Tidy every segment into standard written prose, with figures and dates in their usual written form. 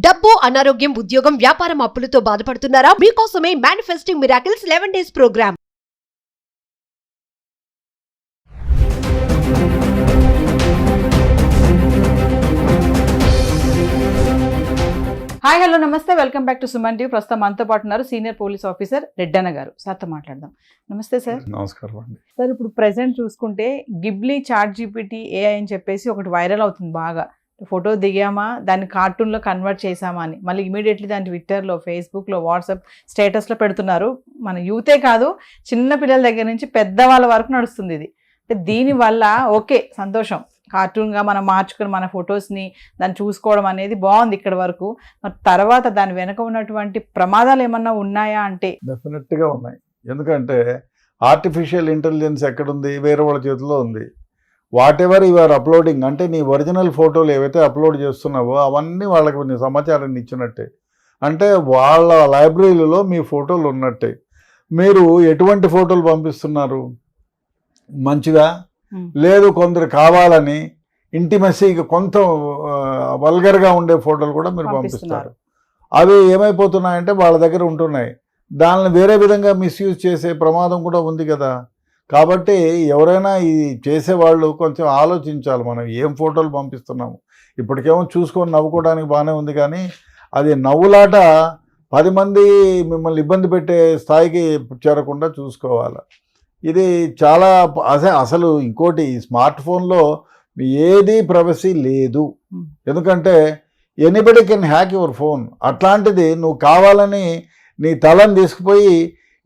డబ్బు, అనారోగ్యం, ఉద్యోగం, వ్యాపారం, అప్పులతో బాధపడుతున్నారా? మీకోసమే manifesting miracles 11 days program. Hi hello నమస్తే, welcome back to Suman TV. ప్రస్తుతం మనతో పాటు ఉన్నారు సీనియర్ పోలీస్ ఆఫీసర్ రెడ్డన్న గారు. సార్తో మాట్లాడదాం. నమస్తే సార్. నమస్కారం అండి. సార్, ఇప్పుడు ప్రెసెంట్ చూసుకుంటే గిబ్లీ చాట్ జీపీటీ ఏఐ అని చెప్పేసి ఒకటి వైరల్ అవుతుంది బాగా. ఫోటో దిగామా, దాన్ని కార్టూన్లో కన్వర్ట్ చేసామా అని మళ్ళీ ఇమీడియట్లీ దాన్ని ట్విట్టర్లో, ఫేస్బుక్లో, వాట్సాప్ స్టేటస్లో పెడుతున్నారు. మన యూతే కాదు, చిన్న పిల్లల దగ్గర నుంచి పెద్దవాళ్ళ వరకు నడుస్తుంది ఇది. అంటే దీనివల్ల ఓకే సంతోషం, కార్టూన్గా మనం మార్చుకుని మన ఫొటోస్ని దాన్ని చూసుకోవడం అనేది బాగుంది ఇక్కడ వరకు. మరి తర్వాత దాని వెనక ఉన్నటువంటి ప్రమాదాలు ఏమన్నా ఉన్నాయా అంటే? డెఫినెట్గా ఉన్నాయి. ఎందుకంటే ఆర్టిఫిషియల్ ఇంటెలిజెన్స్ ఎక్కడుంది? వేరే వాళ్ళ చేతిలో ఉంది. Whatever you are uploading, అంటే నీ ఒరిజినల్ ఫోటోలు ఏవైతే అప్లోడ్ చేస్తున్నావో అవన్నీ వాళ్ళకి నీ సమాచారాన్ని ఇచ్చినట్టే. అంటే వాళ్ళ లైబ్రరీలో మీ ఫోటోలు ఉన్నట్టే. మీరు ఎటువంటి ఫోటోలు పంపిస్తున్నారు? మంచిగా లేదు, కొందరు కావాలని ఇంటిమసీగా కొంత వల్గర్గా ఉండే ఫోటోలు కూడా మీరు పంపిస్తారు. అవి ఏమైపోతున్నాయంటే వాళ్ళ దగ్గర ఉంటున్నాయి. దానిని వేరే విధంగా మిస్యూజ్ చేసే ప్రమాదం కూడా ఉంది కదా. కాబట్టి ఎవరైనా ఈ చేసేవాళ్ళు కొంచెం ఆలోచించాలి, మనం ఏం ఫోటోలు పంపిస్తున్నాము. ఇప్పటికేమో చూసుకొని నవ్వుకోవడానికి బాగానే ఉంది, కానీ అది నవ్వులాట 10 మంది మిమ్మల్ని ఇబ్బంది పెట్టే స్థాయికి చేరకుండా చూసుకోవాలి. ఇది చాలా అసలు ఇంకోటి, ఈ స్మార్ట్ ఫోన్లో ఏది ప్రైవసీ లేదు. ఎందుకంటే anybody can hack your phone. అట్లాంటిది నువ్వు కావాలని నీ తలని తీసుకుపోయి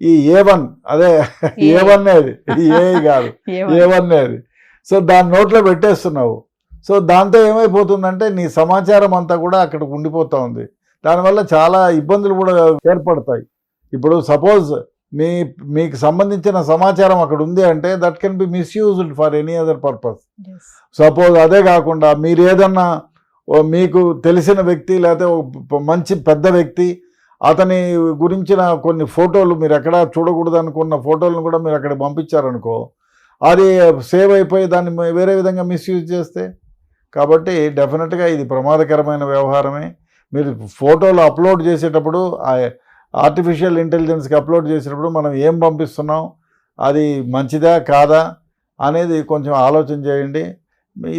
ఈ A1, అదే A1 అది, ఏ కాదు A1 అది, సో దాని నోట్లో పెట్టేస్తున్నావు. సో దాంతో ఏమైపోతుందంటే నీ సమాచారం అంతా కూడా అక్కడ ఉండిపోతూ ఉంది. దానివల్ల చాలా ఇబ్బందులు కూడా ఏర్పడతాయి. ఇప్పుడు సపోజ్ మీకు సంబంధించిన సమాచారం అక్కడ ఉంది అంటే that can be misused for any other purpose. Suppose అదే కాకుండా మీరు ఏదన్నా మీకు తెలిసిన వ్యక్తి లేకపోతే మంచి పెద్ద వ్యక్తి, అతని గురించిన కొన్ని ఫోటోలు మీరు ఎక్కడ చూడకూడదు అనుకున్న ఫోటోలను కూడా మీరు అక్కడ పంపించారనుకో, అది సేవ్ అయిపోయి దాన్ని వేరే విధంగా మిస్యూజ్ చేస్తే. కాబట్టి డెఫినెట్గా ఇది ప్రమాదకరమైన వ్యవహారమే. మీరు ఫోటోలు అప్లోడ్ చేసేటప్పుడు ఆర్టిఫిషియల్ ఇంటెలిజెన్స్కి అప్లోడ్ చేసేటప్పుడు మనం ఏం పంపిస్తున్నాం, అది మంచిదా కాదా అనేది కొంచెం ఆలోచన చేయండి.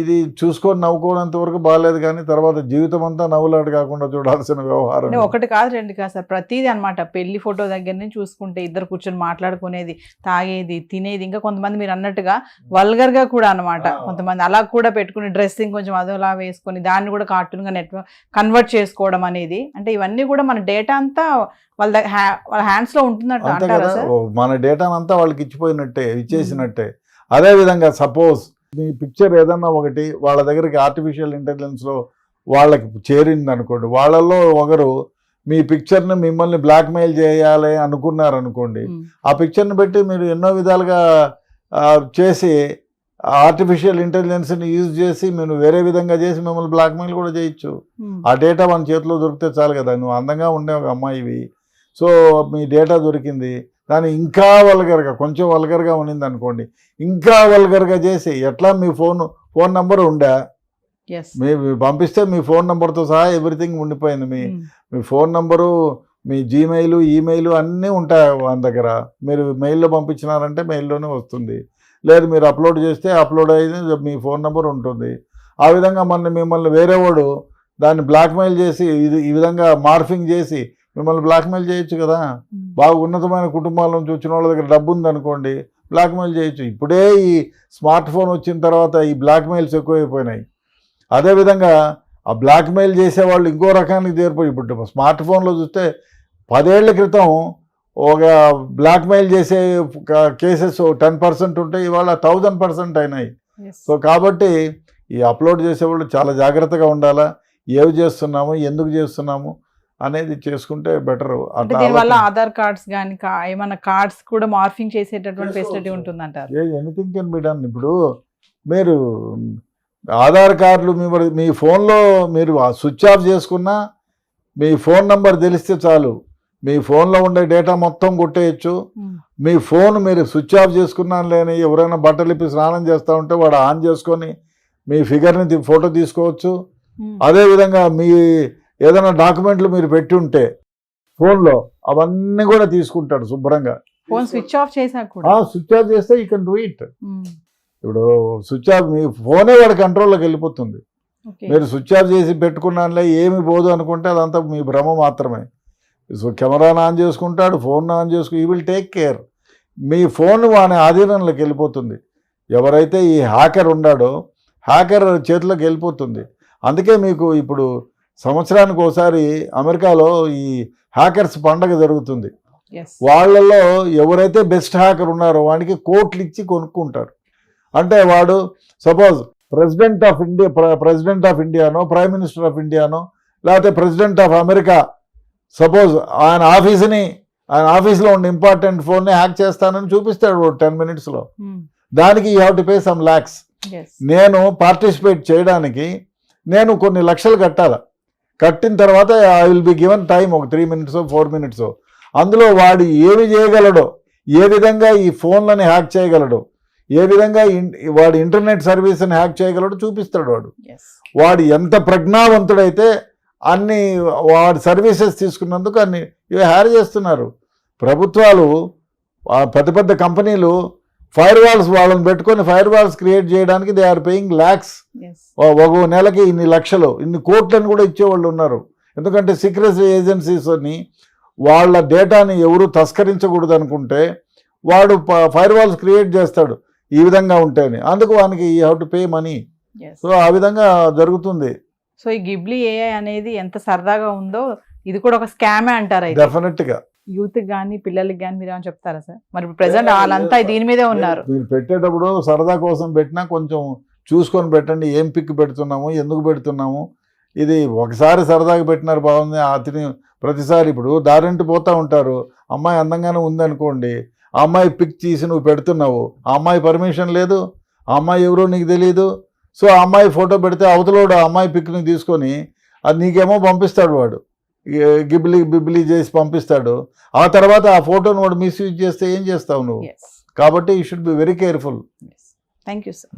ఇది చూసుకొని నవ్వుకోవడంత వరకు బాగాలేదు, కానీ తర్వాత జీవితం అంతా నవ్వులాట కాకుండా చూడాల్సిన వ్యవహారం. ఒకటి కాదు రెండు కాదు సార్, ప్రతిదీ అనమాట. పెళ్లి ఫోటో దగ్గర నుంచి చూసుకుంటే ఇద్దరు కూర్చొని మాట్లాడుకునేది, తాగేది, తినేది, ఇంకా కొంతమంది మీరు అన్నట్టుగా వల్గర్గా కూడా అనమాట. కొంతమంది అలా కూడా పెట్టుకుని డ్రెస్సింగ్ కొంచెం అదోలా వేసుకొని దాన్ని కూడా కార్టూన్గా కన్వర్ట్ చేసుకోవడం అనేది, అంటే ఇవన్నీ కూడా మన డేటా అంతా వాళ్ళ హ్యాండ్స్లో ఉంటున్నట్టు అంటారా సార్? మన డేటా అంతా వాళ్ళకి ఇచ్చేసినట్టే. అదేవిధంగా సపోజ్ మీ పిక్చర్ ఏదన్నా ఒకటి వాళ్ళ దగ్గరికి ఆర్టిఫిషియల్ ఇంటెలిజెన్స్లో వాళ్ళకి చేరింది అనుకోండి, వాళ్ళల్లో ఒకరు మీ పిక్చర్ని మిమ్మల్ని బ్లాక్మెయిల్ చేయాలి అనుకున్నారనుకోండి, ఆ పిక్చర్ని పెట్టి మీరు ఎన్నో విధాలుగా చేసి ఆర్టిఫిషియల్ ఇంటెలిజెన్స్ని యూజ్ చేసి మీరు వేరే విధంగా చేసి మిమ్మల్ని బ్లాక్మెయిల్ కూడా చేయొచ్చు. ఆ డేటా మన చేతిలో దొరికితే చాలు కదా. నువ్వు అందంగా ఉండే ఒక అమ్మాయివి, సో మీ డేటా దొరికింది, దాన్ని ఇంకా వల్గర్గా, కొంచెం వల్గర్గా ఉన్నింది అనుకోండి, ఇంకా వల్గర్గా చేసి ఎట్లా మీ ఫోన్ నెంబర్ ఉండా, మీ పంపిస్తే మీ ఫోన్ నెంబర్తో సహా ఎవ్రీథింగ్ ఉండిపోయింది. మీ ఫోన్ నెంబరు, మీ జీమెయిల్, ఈమెయిల్ అన్నీ ఉంటాయి మన దగ్గర. మీరు మెయిల్లో పంపించినారంటే మెయిల్లోనే వస్తుంది, లేదు మీరు అప్లోడ్ చేస్తే అప్లోడ్ అయ్యింది మీ ఫోన్ నెంబర్ ఉంటుంది. ఆ విధంగా మిమ్మల్ని వేరేవాడు దాన్ని బ్లాక్మెయిల్ చేసి ఈ విధంగా మార్ఫింగ్ చేసి మిమ్మల్ని బ్లాక్మెయిల్ చేయొచ్చు కదా. బాగా ఉన్నతమైన కుటుంబాల నుంచి వచ్చిన వాళ్ళ దగ్గర డబ్బు ఉందనుకోండి, బ్లాక్మెయిల్ చేయొచ్చు. ఇప్పుడే ఈ స్మార్ట్ ఫోన్ వచ్చిన తర్వాత ఈ బ్లాక్మెయిల్స్ ఎక్కువైపోయినాయి. అదేవిధంగా ఆ బ్లాక్మెయిల్ చేసేవాళ్ళు ఇంకో రకానికి చేరిపోయి, ఇప్పుడు స్మార్ట్ ఫోన్లో చూస్తే 10 ఏళ్ల క్రితం ఒక బ్లాక్మెయిల్ చేసే కేసెస్ 10% ఉంటే ఇవాళ 1000% అయినాయి. సో కాబట్టి ఈ అప్లోడ్ చేసేవాళ్ళు చాలా జాగ్రత్తగా ఉండాలా, ఏవి చేస్తున్నాము, ఎందుకు చేస్తున్నాము అనేది చేసుకుంటే బెటర్. దీనివల్ల ఆధార్ కార్డ్స్ కానీ ఏమైనా కార్డ్స్ కూడా మార్ఫింగ్ చేసేటటువంటి ఫెసిలిటీ ఉంటుందంటారు? Anything can be done. ఇప్పుడు మీరు ఆధార్ కార్డులు మీ ఫోన్లో మీరు స్విచ్ ఆఫ్ చేసుకున్నా మీ ఫోన్ నెంబర్ తెలిస్తే చాలు, మీ ఫోన్లో ఉండే డేటా మొత్తం కొట్టేయచ్చు. మీ ఫోన్ మీరు స్విచ్ ఆఫ్ చేసుకున్నాను లేని ఎవరైనా బట్టలు ఇప్పి స్నానం చేస్తూ ఉంటే వాడు ఆన్ చేసుకొని మీ ఫిగర్ని ఫోటో తీసుకోవచ్చు. అదేవిధంగా మీ ఏదైనా డాక్యుమెంట్లు మీరు పెట్టి ఉంటే ఫోన్లో అవన్నీ కూడా తీసుకుంటాడు శుభ్రంగా. ఫోన్ స్విచ్ ఆఫ్ చేసాక కూడా స్విచ్ ఆఫ్ చేస్తే యూ కెన్ డూ ఇట్. ఇప్పుడు స్విచ్ ఆఫ్ మీ ఫోనే వాడి కంట్రోల్లోకి వెళ్ళిపోతుంది. మీరు స్విచ్ ఆఫ్ చేసి పెట్టుకున్నానులే ఏమి పోదు అనుకుంటే అదంతా మీ భ్రమ మాత్రమే. సో కెమెరాను ఆన్ చేసుకుంటాడు, ఫోన్ ఆన్ చేసుకుని ఈ will take care. Me phone వాని ఆధీనంలోకి వెళ్ళిపోతుంది. ఎవరైతే ఈ హ్యాకర్ ఉన్నాడో హ్యాకర్ చేతిలోకి వెళ్ళిపోతుంది. అందుకే మీకు ఇప్పుడు సంవత్సరానికి ఒకసారి అమెరికాలో ఈ హ్యాకర్స్ పండగ జరుగుతుంది. వాళ్ళల్లో ఎవరైతే బెస్ట్ హ్యాకర్ ఉన్నారో వాడికి కోట్లు ఇచ్చి కొనుక్కుంటారు. అంటే వాడు సపోజ్ ప్రెసిడెంట్ ఆఫ్ ఇండియానో ప్రైమ్ మినిస్టర్ ఆఫ్ ఇండియానో లేకపోతే ప్రెసిడెంట్ ఆఫ్ అమెరికా సపోజ్ ఆయన ఆఫీస్లో ఉన్న ఇంపార్టెంట్ ఫోన్ని హ్యాక్ చేస్తానని చూపిస్తాడు 10 minutesలో. దానికి you have to pay some lakhs. నేను పార్టిసిపేట్ చేయడానికి నేను కొన్ని లక్షలు కట్టాలి. కట్టిన తర్వాత I will be given time ఒక 3 minutes 4 minutes. అందులో వాడు ఏమి చేయగలడో, ఏ విధంగా ఈ ఫోన్లని హ్యాక్ చేయగలడో, ఏ విధంగా వాడు ఇంటర్నెట్ సర్వీస్ని హ్యాక్ చేయగలడో చూపిస్తాడు. వాడు ఎంత ప్రజ్ఞావంతుడైతే అన్ని వాడి సర్వీసెస్ తీసుకున్నందుకు అన్ని హ్యాక్ చేస్తున్నారు. ప్రభుత్వాలు పెద్ద పెద్ద కంపెనీలు ఫైర్ వాల్స్ వాళ్ళని పెట్టుకొని ఫైర్ వాల్స్ క్రియేట్ చేయడానికి దే ఆర్ పేయింగ్ lakhs. ఒక నెలకి ఇన్ని లక్షలు ఇన్ని కోట్లను కూడా ఇచ్చేవాళ్ళు ఉన్నారు. ఎందుకంటే సీక్రెసీ ఏజెన్సీస్ని వాళ్ళ డేటాని ఎవరు తస్కరించకూడదు అనుకుంటే వాడు ఫైర్ వాల్స్ క్రియేట్ చేస్తాడు ఈ విధంగా ఉంటేనే. అందుకు వానికి you have to pay money. So ఆ విధంగా జరుగుతుంది. సో ఈ గిబ్లీ ఏఐ అనేది ఎంత సరదాగా ఉందో ఇది కూడా ఒక స్కామే అంటారా? డెఫినెట్గా యూత్ కానీ పిల్లలకి కానీ మీరు ఏమైనా చెప్తారా సార్? మరి ప్రెసెంట్ వాళ్ళంతా దీని మీదే ఉన్నారు. మీరు పెట్టేటప్పుడు సరదా కోసం పెట్టినా కొంచెం చూసుకొని పెట్టండి. ఏం పిక్ పెడుతున్నాము, ఎందుకు పెడుతున్నాము. ఇది ఒకసారి సరదాగా పెట్టినారు బాగుంది, అతని ప్రతిసారి ఇప్పుడు దారింటి పోతూ ఉంటారు. అమ్మాయి అందంగానే ఉందనుకోండి, ఆ అమ్మాయి పిక్ తీసి నువ్వు పెడుతున్నావు, ఆ అమ్మాయి పర్మిషన్ లేదు, ఆ అమ్మాయి ఎవరో నీకు తెలియదు. సో ఆ అమ్మాయి ఫోటో పెడితే అవతలోడు ఆ అమ్మాయి పిక్ని తీసుకొని అది నీకేమో పంపిస్తాడు. వాడు బిబ్లీ చేసి పంపిస్తాడు. ఆ తర్వాత ఆ ఫోటోను వాడు మిస్యూజ్ చేస్తే ఏం చేస్తావు నువ్వు? కాబట్టి you should be very careful. Thank you sir.